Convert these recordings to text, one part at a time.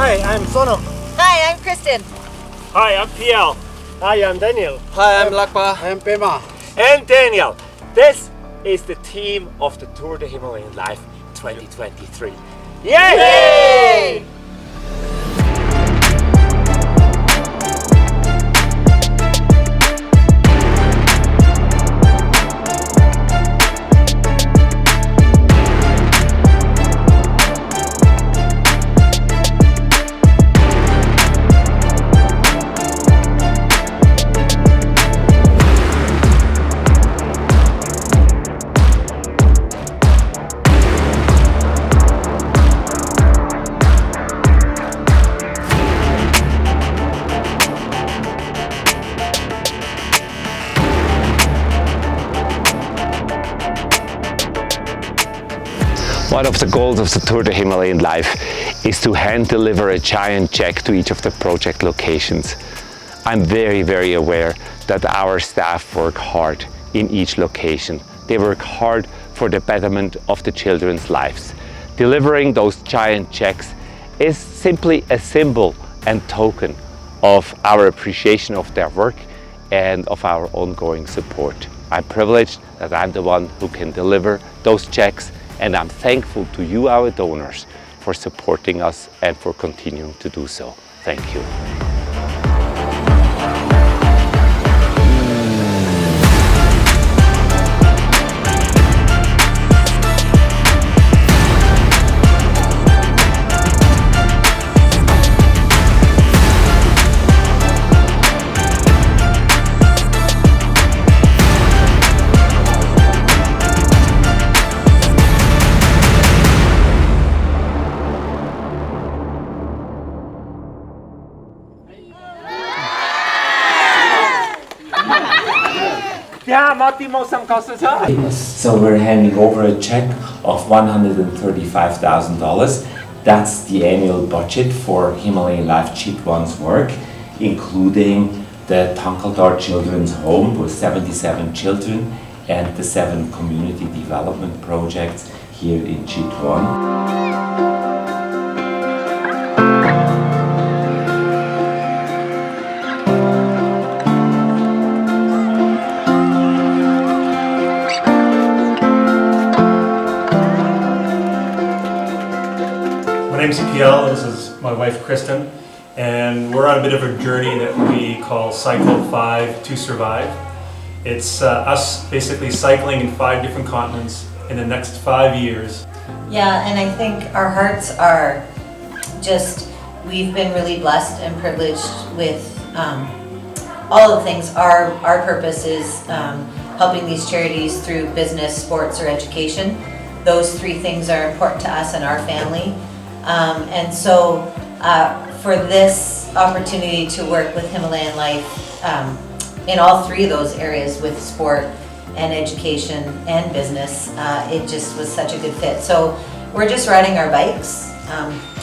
Hi, I'm Sono. Hi, I'm Kristen. Hi, I'm PL. Hi, I'm Daniel. Hi, I'm Lakpa. I'm Pema. And Daniel. This is the team of the Tour de Himalayan Life 2023. Yay! Yay! One of the goals of the Tour de Himalayan Life is to hand deliver a giant check to each of the project locations. I'm very aware that our staff work hard in each location. They work hard for the betterment of the children's lives. Delivering those giant checks is simply a symbol and token of our appreciation of their work and of our ongoing support. I'm privileged that I'm the one who can deliver those checks, and I'm thankful to you, our donors, for supporting us and for continuing to do so. Thank you. So we're handing over a check of $135,000. That's the annual budget for Himalayan Life Chitwan's work, including the Tankaldar Children's Home with 77 children and the 7 community development projects here in Chitwan. My name's PL, this is my wife Kristen, and we're on a bit of a journey that we call Cycle 5 to Survive. It's us basically cycling in 5 different continents in the next 5 years. Yeah, and I think our hearts are just, we've been really blessed and privileged with all of the things. Our purpose is helping these charities through business, sports, or education. Those 3 things are important to us and our family. And so for this opportunity to work with Himalayan Life in all 3 of those areas with sport and education and business, it just was such a good fit. So we're just riding our bikes.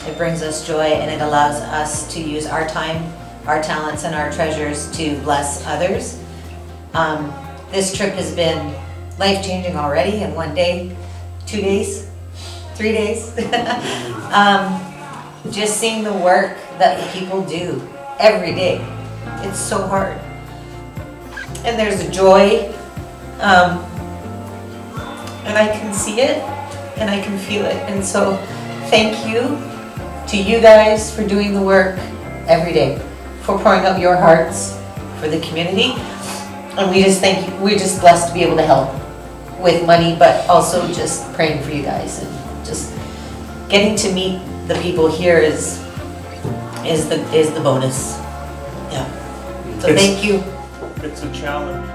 It brings us joy and it allows us to use our time, our talents, and our treasures to bless others. This trip has been life-changing already in 1 day, 2 days, 3 days. Just seeing the work that the people do every day. It's so hard. And there's a joy, and I can see it, and I can feel it. And so thank you to you guys for doing the work every day, for pouring out your hearts for the community. And we just thank you. We're just blessed to be able to help with money, but also just praying for you guys and just getting to meet the people here is the bonus. Yeah. So thank you. It's a challenge.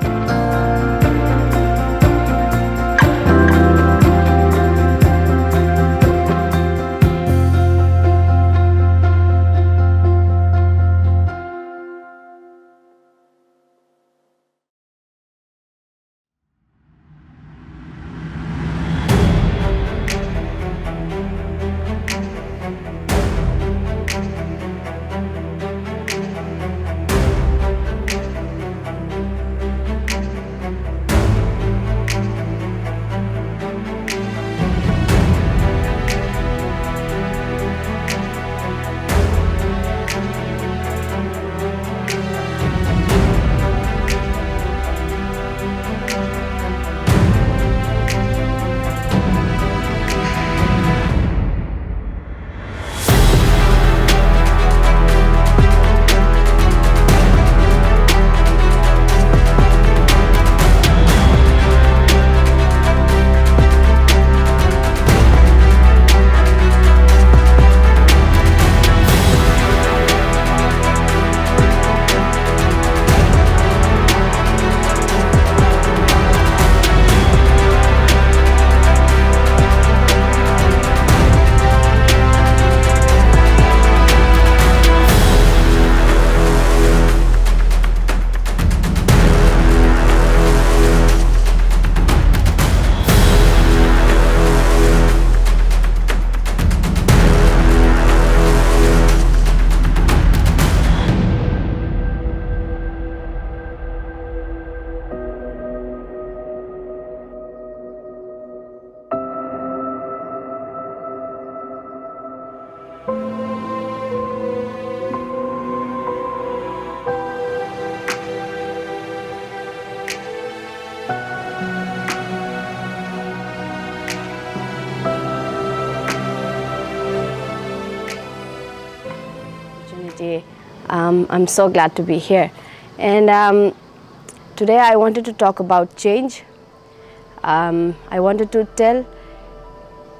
opportunity. I'm so glad to be here. And today I wanted to talk about change. I wanted to tell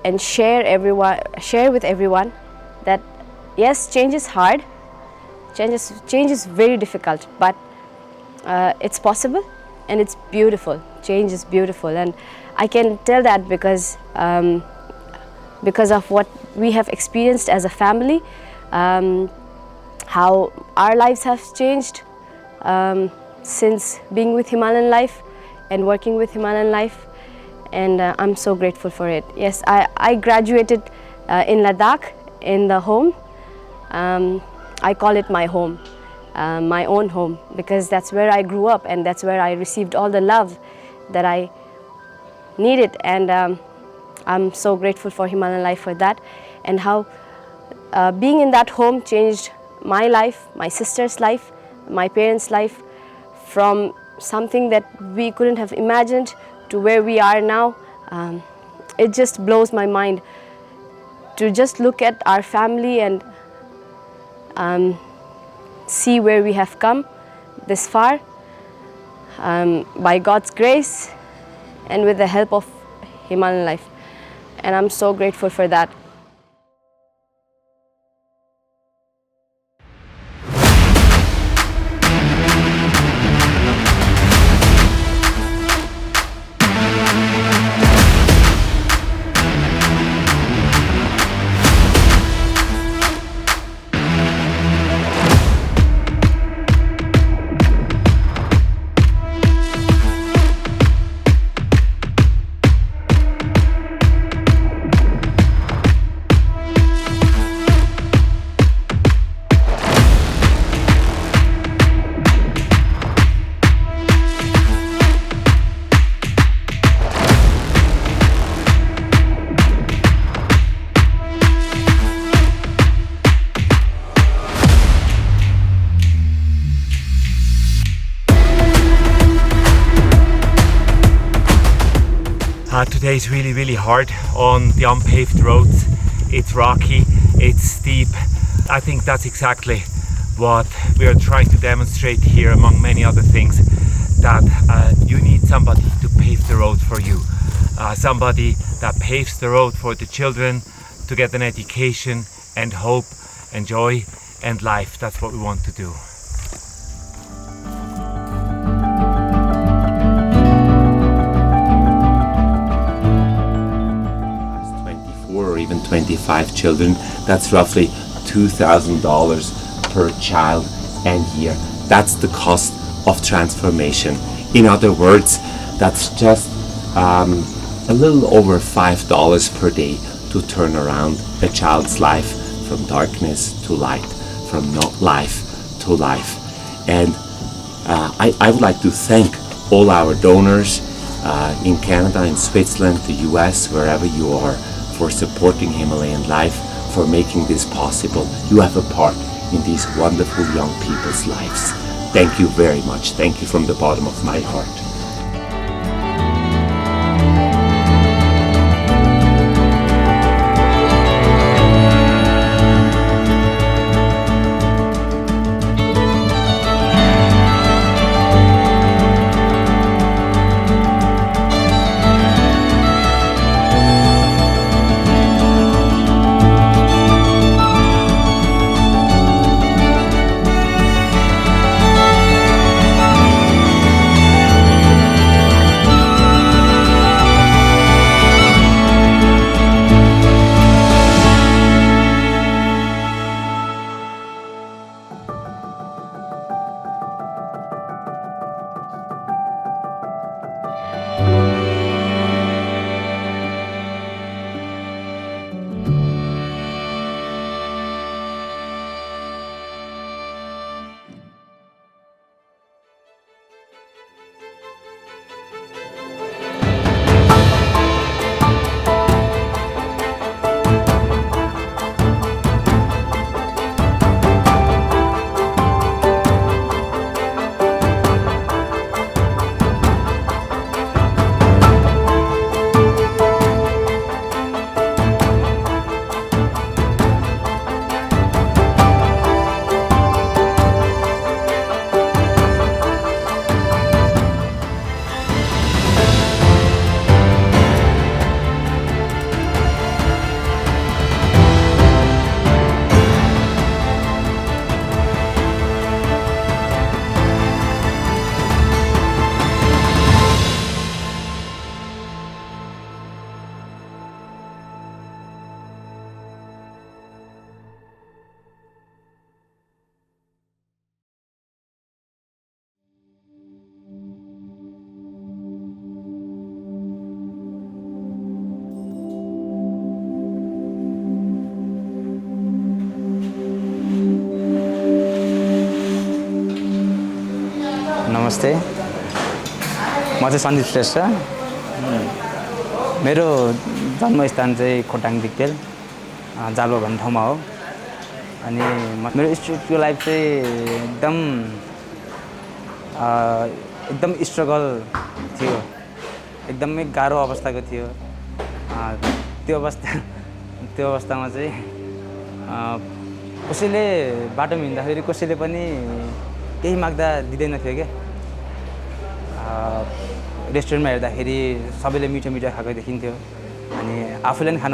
and share with everyone that yes, change is hard. Change is very difficult, but it's possible and it's beautiful. Change is beautiful, and I can tell that because of what we have experienced as a family, how our lives have changed since being with Himalayan Life and working with Himalayan Life, and I'm so grateful for it. Yes, I graduated in Ladakh in the home. I call it my home, my own home, because that's where I grew up and that's where I received all the love that I needed, and I'm so grateful for Himalayan Life for that, and how being in that home changed my life, my sister's life, my parents' life, from something that we couldn't have imagined to where we are now. It just blows my mind to just look at our family and see where we have come this far, by God's grace and with the help of Himalayan Life, and I'm so grateful for that. Today is really hard on the unpaved roads. It's rocky, it's steep. I think that's exactly what we are trying to demonstrate here, among many other things, that you need somebody to pave the road for you. Somebody that paves the road for the children to get an education and hope and joy and life. That's what we want to do. 25 children, that's roughly $2,000 per child and year. That's the cost of transformation. In other words, that's just a little over $5 per day to turn around a child's life from darkness to light, from not life to life. And I would like to thank all our donors in Canada, in Switzerland, the US, wherever you are, for supporting Himalayan Life, for making this possible. You have a part in these wonderful young people's lives. Thank you very much. Thank you from the bottom of my heart. नमस्ते, म चाहिँ सन्दीप श्रेष्ठ। मेरो जन्मस्थान चाहिँ खोटाङ दिक्तेल जाल्पा भन्ने ठाउँमा हो। अनि मेरो स्टुडेन्टको लाइफ चाहिँ एकदम स्ट्रगल थियो, एकदमै गाह्रो अवस्थाको थियो। त्यो अवस्थामा चाहिँ कसैले बाटोमा हिँड्दाखेरि कसैले पनि केही माग्दा दिँदैन थियो क्या। रेस्टुरेन्टमा हेर्दाखेरि सबैले मिठो मिठो खाएको देखिन्थ्यो, अनि आफूलाई पनि खान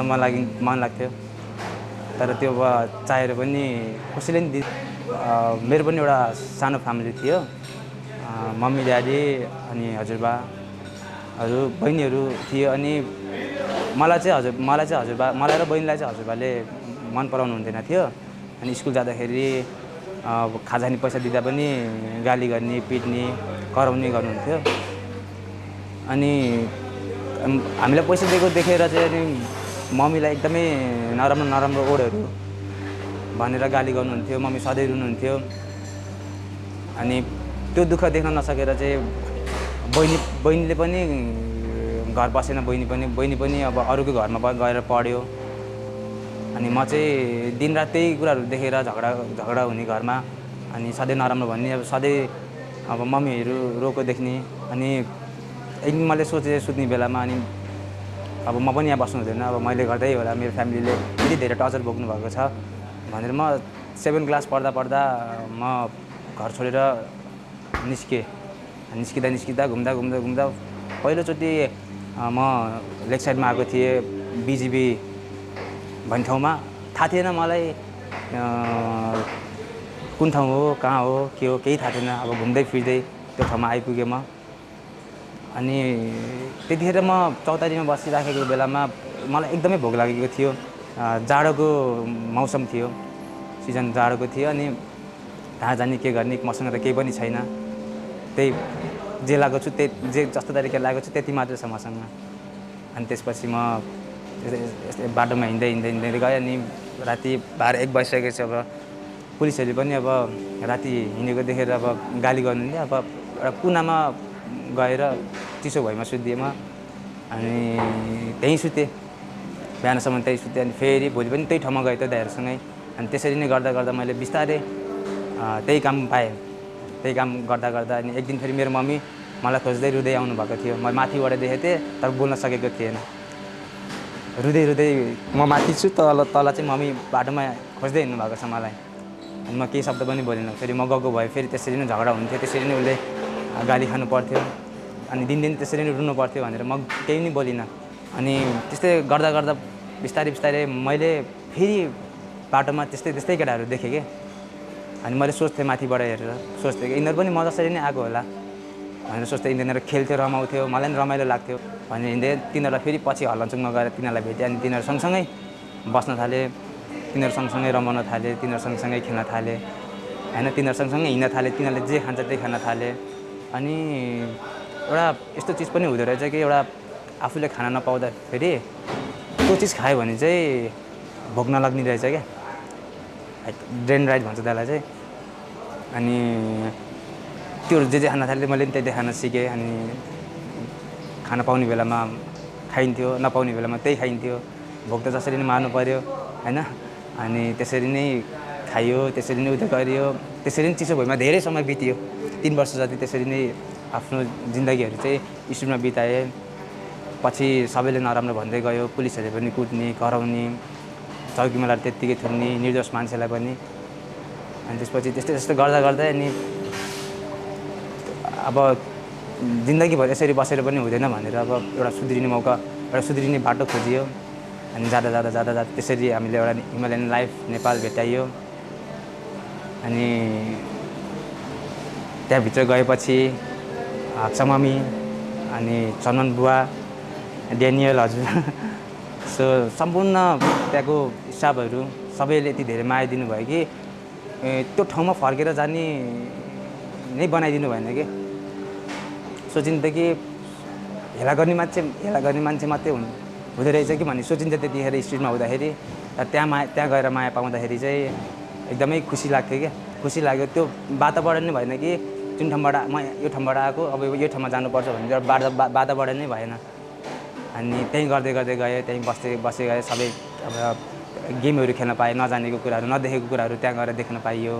मन लाग्थ्यो, तर त्यो चाहेर पनि कसैले पनि मेरो पनि एउटा सानो फ्यामिली थियो, मम्मी ड्याडी अनि हजुरबाहरू बहिनीहरू थियो। अनि मलाई र बहिनीलाई चाहिँ हजुरबाले मन पराउनु हुँदैन थियो। अनि स्कुल जाँदाखेरि खाजा खाने पैसा दिँदा पनि गाली गर्ने, पिट्ने, कराउने गर्नुहुन्थ्यो। अनि हामीलाई पैसा दिएको देखेर चाहिँ अनि मम्मीलाई एकदमै नराम्रो वर्डहरू भनेर गाली गर्नुहुन्थ्यो। मम्मी सधैँ रुनुहुन्थ्यो। अनि त्यो दुःख देख्न नसकेर चाहिँ बहिनीले पनि घर बसेन। बहिनी पनि अब अरूको घरमा गएर पढ्यो। अनि म चाहिँ दिनरात त्यही कुराहरू देखेर झगडा हुने घरमा, अनि सधैँ नराम्रो भन्ने, अब सधैँ अब मम्मीहरू रोएको देख्ने। अनि एक दिन मैले सोचेँ सुत्ने बेलामा, अनि अब म पनि यहाँ बस्नु हुँदैन, अब मैले गर्दै होला मेरो फ्यामिलीले यति धेरै टर्चर भोग्नु भएको छ भनेर म 7 क्लास पढ्दा म घर छोडेर निस्किँदा घुम्दा पहिलोचोटि म लेक साइडमा आएको थिएँ, बिजिबी भन्ने ठाउँमा। थाहा थिएन मलाई कुन ठाउँ हो, कहाँ हो, के हो, केही थाहा थिएन। अब घुम्दै फिर्दै त्यो ठाउँमा आइपुगेँ म। अनि त्यतिखेर म चौतारीमा बसिराखेको बेलामा मलाई एकदमै भोक लागेको थियो। जाडोको मौसम थियो, सिजन जाडोको थियो। अनि कहाँ जाने, के गर्ने, मसँग त केही पनि छैन। त्यही जे लागेको छु जे जस्तो तरिकाले लागेको छु त्यति मात्र छ मसँग। अनि त्यसपछि म बाटोमा हिँड्दै गएँ। अनि राति 12-1 बजिसकेको छ। अब पुलिसहरूले पनि अब राति हिँडेको देखेर अब गाली गर्नुहुन्थ्यो। अब एउटा कुनामा गएर चिसो भुइँमा सुत्दिएँ म। अनि त्यहीँ सुतेँ, बिहानसम्म त्यहीँ सुतेँ। अनि फेरि भोलि पनि त्यही ठाउँमा गएँ त दाइहरूसँगै। अनि त्यसरी नै गर्दा मैले बिस्तारै त्यही काम पाएँ। त्यही काम गर्दा अनि एक दिन फेरि मेरो मम्मी मलाई खोज्दै रुँदै आउनु भएको थियो। म माथिबाट देखेको थिएँ तर बोल्न सकेको थिएन। रुँदै म माथि छु, तल चाहिँ मम्मी बाटोमा खोज्दै हिँड्नु भएको छ मलाई। अनि म केही शब्द पनि बोलिनँ। फेरि म गएको भए फेरि त्यसरी नै झगडा हुन्थ्यो, त्यसरी नै उसले गाली खानु पर्थ्यो, अनि दिन त्यसरी नै रुनु पर्थ्यो भनेर म केही पनि बोलिनँ। अनि त्यस्तै गर्दा बिस्तारै मैले फेरि बाटोमा त्यस्तै केटाहरू देखेँ कि। अनि मैले सोच्थेँ, माथिबाट हेरेर सोच्थेँ कि यिनीहरू पनि म जसरी नै आएको होला भनेर सोच्थेँ। यिनीहरू खेल्थ्यो, रमाउँथ्यो, मलाई पनि रमाइलो लाग्थ्यो भनेर हिँड्दै तिनीहरूलाई फेरि पछि हल्लाचुङमा गएर तिनीहरूलाई भेटेँ। अनि तिनीहरू सँगसँगै बस्न थालेँ, तिनीहरू सँगसँगै रमाउन थालेँ, तिनीहरू सँगसँगै खेल्न थालेँ होइन, तिनीहरू सँगसँगै हिँड्न थालेँ, तिनीहरूले जे खान्छ त्यही खान थालेँ। अनि एउटा यस्तो चिज पनि हुँदो रहेछ कि एउटा आफूले खाना नपाउँदाखेरि त्यो चिज खायो भने चाहिँ भोक नलाग्ने रहेछ क्या, ड्रेन राइट भन्छ त्यसलाई चाहिँ। अनि त्योहरू जे खान थालेँ मैले पनि त्यही खान सिकेँ। अनि खाना पाउने बेलामा खाइन्थ्यो, नपाउने बेलामा त्यही खाइन्थ्यो। भोक त जसरी नै मार्नु पऱ्यो होइन। अनि त्यसरी नै खाइयो, त्यसरी नै उयो गरियो, त्यसरी नै चिसो भुइँमा धेरै समय बित्यो। 3 वर्ष जति त्यसरी नै आफ्नो जिन्दगीहरू चाहिँ स्कुलमा बिताएँ। पछि सबैले नराम्रो भन्दै गयो, पुलिसहरूले पनि कुट्ने, कराउने, चौकीमा लाएर त्यत्तिकै थुन्ने, निर्दोष मान्छेलाई पनि। अनि त्यसपछि त्यस्तै गर्दा अनि अब जिन्दगीभर यसरी बसेर पनि हुँदैन भनेर अब एउटा सुध्रिने मौका, एउटा सुध्रिने बाटो खोजियो। अनि जाँदा त्यसरी हामीले एउटा हिमालयन लाइफ नेपाल भेटाइयो। अनि त्यहाँभित्र गएपछि चममी अनि चमन बुवा, ड्यानियल हजुर, सो सम्पूर्ण त्यहाँको स्टाफहरू सबैले यति धेरै माया दिनुभयो कि त्यो ठाउँमा फर्केर जाने नै बनाइदिनु भएन कि। सोचिन्थ्यो कि हेला गर्ने मान्छे मात्रै हुँदो रहेछ कि भन्ने सोचिन्थ्यो त्यतिखेर स्ट्रिटमा हुँदाखेरि। त्यहाँ गएर माया पाउँदाखेरि चाहिँ एकदमै खुसी लाग्थ्यो क्या। खुसी लाग्यो, त्यो वातावरण नै भएन कि जुन ठाउँबाट म यो ठाउँबाट आएको अब यो ठाउँमा जानुपर्छ भन्ने बाधा बढा नै भएन अनि त्यहीँ गर्दै गर्दै गएँ त्यहीँ बस्दै गएँ सबै अब गेमहरू खेल्न पाएँ नजानेको कुराहरू नदेखेको कुराहरू त्यहाँ गएर देख्न पाइयो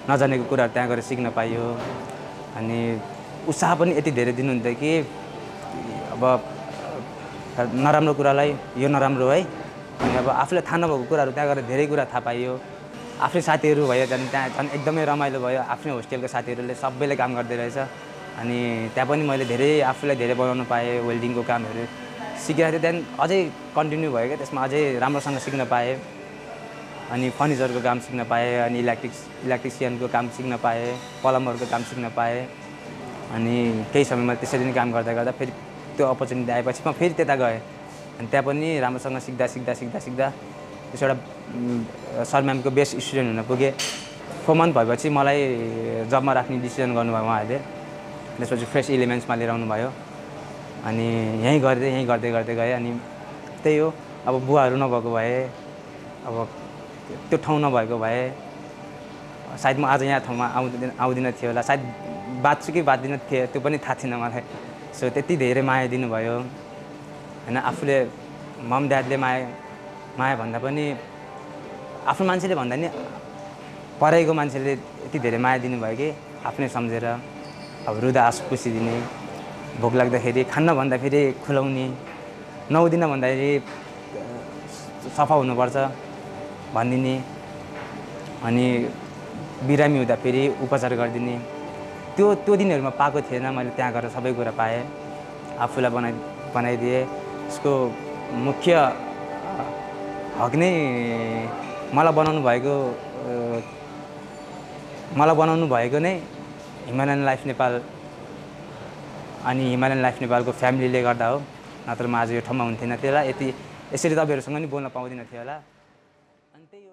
नजानेको कुराहरू त्यहाँ गएर सिक्न पाइयो अनि उत्साह पनि यति धेरै दिनुहुन्थ्यो कि अब नराम्रो कुरालाई यो नराम्रो है अनि अब आफूले थाहा नभएको कुराहरू त्यहाँ गएर धेरै कुरा थाहा पाइयो आफ्नै साथीहरू भयो त्यहाँ एकदमै रमाइलो भयो आफ्नै होस्टेलको साथीहरूले सबैले काम गर्दै रहेछ अनि त्यहाँ पनि मैले धेरै आफूलाई धेरै बनाउन पाएँ वेल्डिङको कामहरू सिकिरहेको थिएँ त्यहाँदेखि अझै कन्टिन्यू भयो क्या त्यसमा अझै राम्रोसँग सिक्न पाएँ अनि फर्निचरको काम सिक्न पाएँ अनि इलेक्ट्रिसियनको काम सिक्न पाएँ प्लम्बरको काम सिक्न पाएँ अनि केही समयमा त्यसरी नै काम गर्दा गर्दा फेरि त्यो अपर्च्युनिटी आएपछि म फेरि त्यता गएँ अनि त्यहाँ पनि राम्रोसँग सिक्दा त्यसो एउटा सर म्यामको बेस्ट स्टुडेन्ट हुन पुगेँ 4 मन्थ भएपछि मलाई जबमा राख्ने डिसिजन गर्नुभयो उहाँहरूले त्यसपछि फ्रेस इलिमेन्ट्समा लिएर आउनुभयो अनि यहीँ गर्दै गएँ अनि त्यही हो अब बुवाहरू नभएको भए अब त्यो ठाउँ नभएको भए सायद म आज यहाँ ठाउँमा आउँदिनँ थियो होला सायद बाँच्छु कि बाँच्दिनँ थिएँ त्यो पनि थाहा थिएन मलाई सो त्यति धेरै माया दिनुभयो होइन आफूले मम ड्याडले माया भन्दा पनि आफ्नो मान्छेले भन्दा नि पराइको मान्छेले यति धेरै माया दिनुभयो कि आफ्नै सम्झेर अब रुदा आँसु पुसिदिने भोक लाग्दाखेरि खान्न भन्दाखेरि खुलाउने नुहाउँदिन भन्दाखेरि सफा हुनुपर्छ भनिदिने अनि बिरामी हुँदा फेरि उपचार गरिदिने त्यो दिनहरूमा पाएको थिएन मैले त्यहाँ गएर सबै कुरा पाएँ आफूलाई बनाइदिएँ यसको मुख्य हक नै मलाई बनाउनु भएको नै हिमालयन लाइफ नेपाल अनि हिमालयन लाइफ नेपालको फ्यामिलीले गर्दा हो नत्र म आज यो ठाउँमा हुन्थेन थियो होला यसरी तपाईँहरूसँग नि बोल्न पाउँदिनँ थियो होला अनि त्यही हो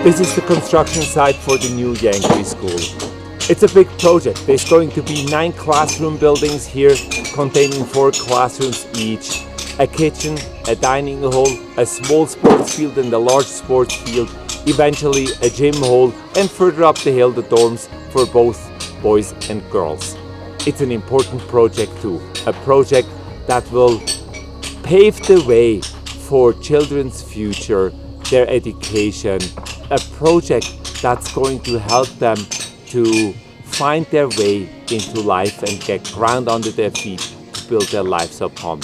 This is the construction site for the new Yankee School. It's a big project. There's going to be 9 classroom buildings here containing 4 classrooms each, a kitchen, a dining hall, a small sports field and a large sports field, eventually a gym hall, and further up the hill the dorms for both boys and girls. It's an important project too, a project that will pave the way for children's future, their education, a project that's going to help them to find their way into life and get ground under their feet to build their lives upon.